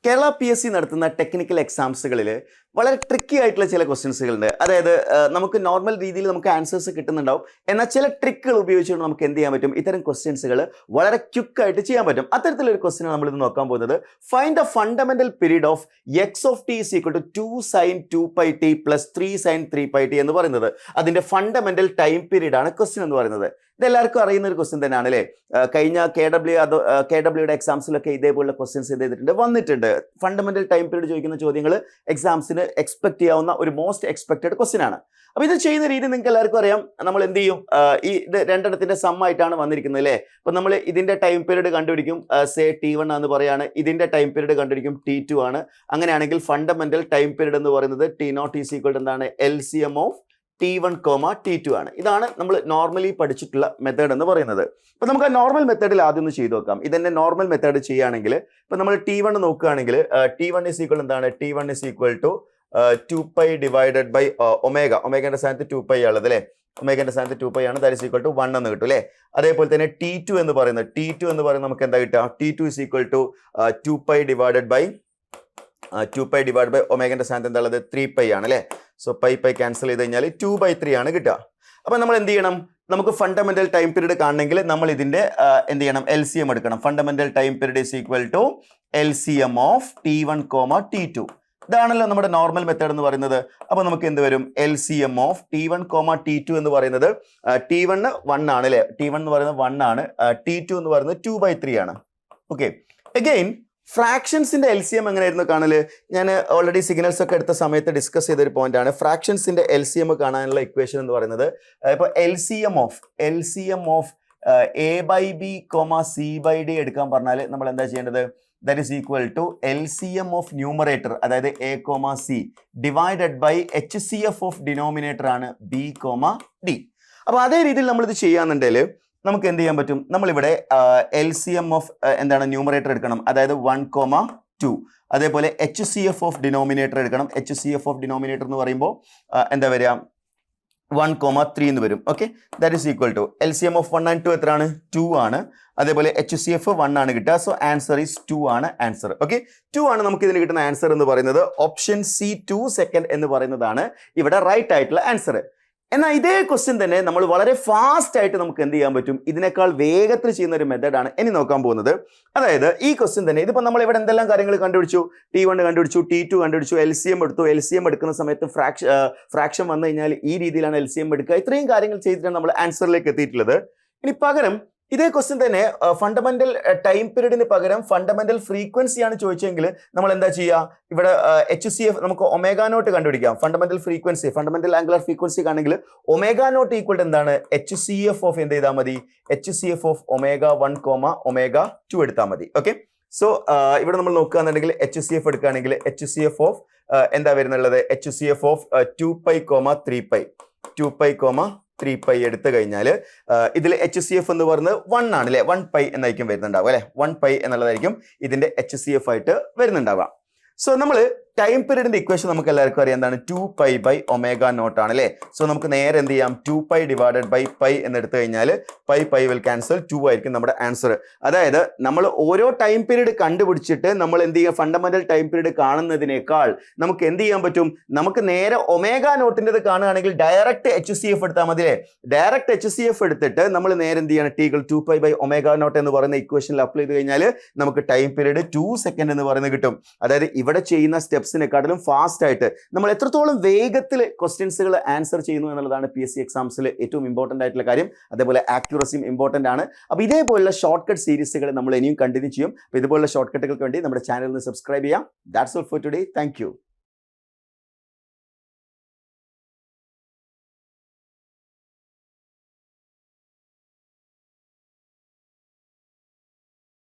Kerala PSC നടത്തുന്ന technical എക്സാംസുകളിൽ വളരെ tricky ആയിട്ടുള്ള ചില ക്വസ്റ്റ്യൻസുകളുണ്ട്. അതായത് നമുക്ക് നോർമൽ രീതിയിൽ നമുക്ക് ആൻസേഴ്സ് കിട്ടുന്നുണ്ടാവും, എന്നാൽ ചില ട്രിക്കുകൾ ഉപയോഗിച്ചുകൊണ്ട് നമുക്ക് എന്ത് ചെയ്യാൻ പറ്റും, ഇത്തരം ക്വസ്റ്റ്യൻസുകൾ വളരെ ക്വിക്കായിട്ട് ചെയ്യാൻ പറ്റും. അത്തരത്തിലൊരു ക്വസ്റ്റ്യൻ നമ്മൾ ഇത് നോക്കാൻ പോകുന്നത്. Find the fundamental period of X of T is equal to 2 sin 2πt plus 3 sin 3πt എന്ന് പറയുന്നത്. അതിന്റെ ഫണ്ടമെന്റൽ ടൈം പീരീഡ് ആണ് ക്വസ്റ്റ്യൻ എന്ന് പറയുന്നത്. ഇതെല്ലാവർക്കും അറിയുന്ന ഒരു ക്വസ്റ്റ്യൻ തന്നെയാണ് അല്ലേ. കഴിഞ്ഞ KWയുടെ എക്സാംസിലൊക്കെ ഇതേപോലുള്ള ക്വസ്റ്റ്യൻസ് എന്ത് ചെയ്തിട്ടുണ്ട്, വന്നിട്ടുണ്ട്. ഫണ്ടമെന്റൽ ടൈം പീരീഡ് ചോദിക്കുന്ന ചോദ്യങ്ങൾ എക്സാംസിന് എക്സ്പെക്ട് ചെയ്യാവുന്ന ഒരു മോസ്റ്റ് എക്സ്പെക്റ്റഡ് ക്വസ്റ്റ്യൻ ആണ്. അപ്പോൾ ഇത് ചെയ്യുന്ന രീതി നിങ്ങൾക്ക് എല്ലാവർക്കും അറിയാം. നമ്മൾ എന്ത് ചെയ്യും, ഇത് രണ്ടെണ്ണത്തിന്റെ സം ആയിട്ടാണ് വന്നിരിക്കുന്നത് അല്ലേ. അപ്പൊ നമ്മൾ ഇതിന്റെ ടൈം പീരീഡ് കണ്ടുപിടിക്കും, സേ T1 എന്ന് പറയാണ്. ഇതിന്റെ ടൈം പീരീഡ് കണ്ടുപിടിക്കും, T2 ആണ്. അങ്ങനെയാണെങ്കിൽ ഫണ്ടമെന്റൽ ടൈം പീരീഡ് എന്ന് പറയുന്നത് T0 ഈസ് ഈക്വൽ ടു എന്താണ്, LCM ഓഫ് T1, T2 ആണ്. ഇതാണ് നമ്മൾ നോർമലി പഠിച്ചിട്ടുള്ള മെത്തേഡ് എന്ന് പറയുന്നത്. അപ്പൊ നമുക്ക് ആ നോർമൽ മെത്തേഡിൽ ആദ്യം ഒന്ന് ചെയ്തു നോക്കാം. ഇതെന്നെ നോർമൽ മെത്തേഡ് ചെയ്യുകയാണെങ്കിൽ ഇപ്പൊ നമ്മൾ T1 നോക്കുകയാണെങ്കിൽ T1 ഈസ് ഈക്വൽ എന്താണ്, T1 is equal to 2π divided by omega. ഒമേഗന്റെ സ്ഥാനത്ത് 2π ഉള്ളത് അല്ലേ. ഒമേഗന്റെ സ്ഥാനത്ത് 2π ആണ്. ദാറ്റ് ഈസ് ഈക്വൽ ടു 1 എന്ന് കിട്ടും അല്ലേ. അതേപോലെ തന്നെ T2 എന്ന് പറയുന്നത് നമുക്ക് എന്താ കിട്ടുക, T2 is equal to 2π divided by ഒമേഗന്റെ സ്ഥാനത്ത് എന്താ ഉള്ളത്, 3π ആണ് അല്ലേ. സോ പൈ ക്യാൻസൽ ചെയ്ത് കഴിഞ്ഞാൽ 2/3 ആണ് കിട്ടുക. അപ്പൊ നമ്മൾ എന്ത് ചെയ്യണം, നമുക്ക് ഫണ്ടമെന്റൽ ടൈം പീരീഡ് കാണണമെങ്കിൽ നമ്മൾ ഇതിന്റെ എന്ത് ചെയ്യണം, LCM എടുക്കണം. Fundamental time period is equal to LCM of T1, T2. ഇതാണല്ലോ നമ്മുടെ നോർമൽ മെത്തേഡ് എന്ന് പറയുന്നത്. അപ്പൊ നമുക്ക് എന്ത് വരും, LCM ഓഫ് T1, T2 എന്ന് പറയുന്നത് T1 1 ആണ് അല്ലെ. T1 എന്ന് പറയുന്നത് 1 ആണ്. T2 എന്ന് പറയുന്നത് 2/3 ആണ്. ഓക്കെ, അഗെയിൻ ഫ്രാക്ഷൻസിന്റെ LCM എങ്ങനെയായിരുന്നു കാണല്, ഞാൻ ഓൾറെഡി സിഗ്നൽസ് ഒക്കെ എടുത്ത സമയത്ത് ഡിസ്കസ് ചെയ്തൊരു പോയിന്റ് ആണ്. ഫ്രാക്ഷൻസിന്റെ LCM കാണാനുള്ള ഇക്വേഷൻ എന്ന് പറയുന്നത്, ഇപ്പൊ LCM ഓഫ് A/B, C/D എടുക്കാൻ പറഞ്ഞാൽ നമ്മൾ എന്താ ചെയ്യേണ്ടത്, that is equal to LCM of numerator അതായത് A, C divided by HCF of denominator ആണ് B, D. അപ്പൊ അതേ രീതിയിൽ നമ്മൾ ഇത് ചെയ്യാന്നുണ്ടെങ്കിൽ നമുക്ക് എന്ത് ചെയ്യാൻ പറ്റും, നമ്മളിവിടെ LCM ഓഫ് എന്താണ് ന്യൂമറേറ്റർ എടുക്കണം, അതായത് 1, 2. അതേപോലെ HCF ഓഫ് ഡിനോമിനേറ്റർ എടുക്കണം. HCF ഓഫ് ഡിനോമിനേറ്റർ എന്ന് പറയുമ്പോൾ എന്താ വരിക, 1, 3 എന്ന് വരും. Okay, that is equal to LCM of 1 and 2 എത്രയാണ്, 2 ആണ്. അതേപോലെ HCF 1 ആണ് കിട്ടുക. സോ ആൻസർ ഈസ് 2 ആണ് ആൻസർ. ഓക്കെ, 2 ആണ് നമുക്ക് ഇതിന് കിട്ടുന്ന ആൻസർ എന്ന് പറയുന്നത്. ഓപ്ഷൻ C 2 സെക്കൻഡ് എന്ന് പറയുന്നതാണ് ഇവിടെ റൈറ്റ് ആയിട്ടുള്ള ആൻസർ. എന്നാൽ ഇതേ ക്വസ്റ്റ്യൻ തന്നെ നമ്മൾ വളരെ ഫാസ്റ്റ് ആയിട്ട് നമുക്ക് എന്ത് ചെയ്യാൻ പറ്റും, ഇതിനേക്കാൾ വേഗത്തിൽ ചെയ്യുന്ന ഒരു മെത്തേഡാണ് ഇനി നോക്കാൻ പോകുന്നത്. അതായത് ഈ ക്വസ്റ്റ്യൻ തന്നെ ഇതിപ്പോൾ നമ്മൾ ഇവിടെ എന്തെല്ലാം കാര്യങ്ങൾ കണ്ടുപിടിച്ചു, T1 കണ്ടുപിടിച്ചു, T2 കണ്ടുപിടിച്ചു, LCM എടുത്തു. LCM എടുക്കുന്ന സമയത്ത് ഫ്രാക്ഷൻ വന്നു കഴിഞ്ഞാൽ ഈ രീതിയിലാണ് LCM എടുക്കുക. ഇത്രയും കാര്യങ്ങൾ ചെയ്തിട്ടാണ് നമ്മൾ ആൻസറിലേക്ക് എത്തിയിട്ടുള്ളത്. ഇനി പകരം ഇതേ ക്വസ്റ്റ്യൻ തന്നെ ഫണ്ടമെന്റൽ ടൈം പീരീഡിന് പകരം ഫണ്ടമെന്റൽ ഫ്രീക്വൻസി ആണ് ചോദിച്ചെങ്കിൽ നമ്മൾ എന്താ ചെയ്യുക, ഇവിടെ HCF നമുക്ക് ω0 കണ്ടുപിടിക്കാം. Fundamental frequency, fundamental angular frequency ആണെങ്കിൽ ω0 ഈക്വൽ എന്താണ്, HCF ഓഫ് എന്ത് ചെയ്താൽ മതി, HCF ഓഫ് ω1, ω2 എടുത്താൽ മതി. ഓക്കെ, സോ ഇവിടെ നമ്മൾ നോക്കുകയാണെന്നുണ്ടെങ്കിൽ HCF എടുക്കുകയാണെങ്കിൽ HCF ഓഫ് എന്താ വരുന്നുള്ളത്, HCF ഓഫ് 2π, 3π എടുത്തു കഴിഞ്ഞാൽ ഇതിൽ HCF എന്ന് പറയുന്നത് 1 ആണ് അല്ലെ. 1π എന്നായിരിക്കും വരുന്നുണ്ടാവുക അല്ലെ. 1π എന്നുള്ളതായിരിക്കും ഇതിന്റെ HCF ആയിട്ട് വരുന്നുണ്ടാവുക. സോ നമ്മൾ ടൈം പീരീഡിന്റെ ഇക്വേഷൻ നമുക്ക് എല്ലാവർക്കും അറിയാം, എന്താണ്, 2π/ω0 ആണ് അല്ലേ. സോ നമുക്ക് നേരെ എന്ത് ചെയ്യാം, 2π ഡിവൈഡഡ് ബൈ π എന്ന് എടുത്തു കഴിഞ്ഞാൽ π വിൽ ക്യാൻസൽ, 2 ആയിരിക്കും നമ്മുടെ ആൻസർ. അതായത് നമ്മൾ ഓരോ ടൈം പീരീഡ് കണ്ടുപിടിച്ചിട്ട് നമ്മൾ എന്ത് ചെയ്യുക, ഫണ്ടമെന്റൽ ടൈം പീരീഡ് കാണുന്നതിനേക്കാൾ നമുക്ക് എന്ത് ചെയ്യാൻ പറ്റും, നമുക്ക് നേരെ ω0 കാണുകയാണെങ്കിൽ ഡയറക്റ്റ് HCF എടുത്താൽ മതി അല്ലേ. ഡയറക്റ്റ് HCF എടുത്തിട്ട് നമ്മൾ നേരെ എന്ത് ചെയ്യണം, T=2π/ω0 എന്ന് പറയുന്ന ഇക്വേഷനിൽ അപ്ലൈ ചെയ്ത് കഴിഞ്ഞാൽ നമുക്ക് ടൈം പീരീഡ് 2 സെക്കൻഡ് എന്ന് പറയുന്നത് കിട്ടും. അതായത് ഇവിടെ ചെയ്യുന്ന സ്റ്റെപ്സിനെക്കാട്ടിലും ഫാസ്റ്റ് ആയിട്ട് നമ്മൾ എത്രത്തോളം വേഗത്തിൽ ക്വസ്റ്റ്യൻസുകൾ ആൻസർ ചെയ്യുന്നു എന്നുള്ളതാണ് PSC എക്സാംസിൽ ഏറ്റവും ഇമ്പോർട്ടൻ്റ് ആയിട്ടുള്ള കാര്യം. അതേപോലെ ആക്യുറസിയും ഇമ്പോർട്ടൻ്റ് ആണ്. അപ്പോൾ ഇതേപോലുള്ള ഷോർട്ട് കട്ട് സീരീസുകൾ നമ്മൾ ഇനിയും കണ്ടിന്യൂ ചെയ്യും. അപ്പോൾ ഇതുപോലുള്ള ഷോർട്ട് കട്ടുകൾക്ക് വേണ്ടി നമ്മുടെ ചാനലിന് സബ്സ്ക്രൈബ് ചെയ്യാം. That's all for today. Thank you.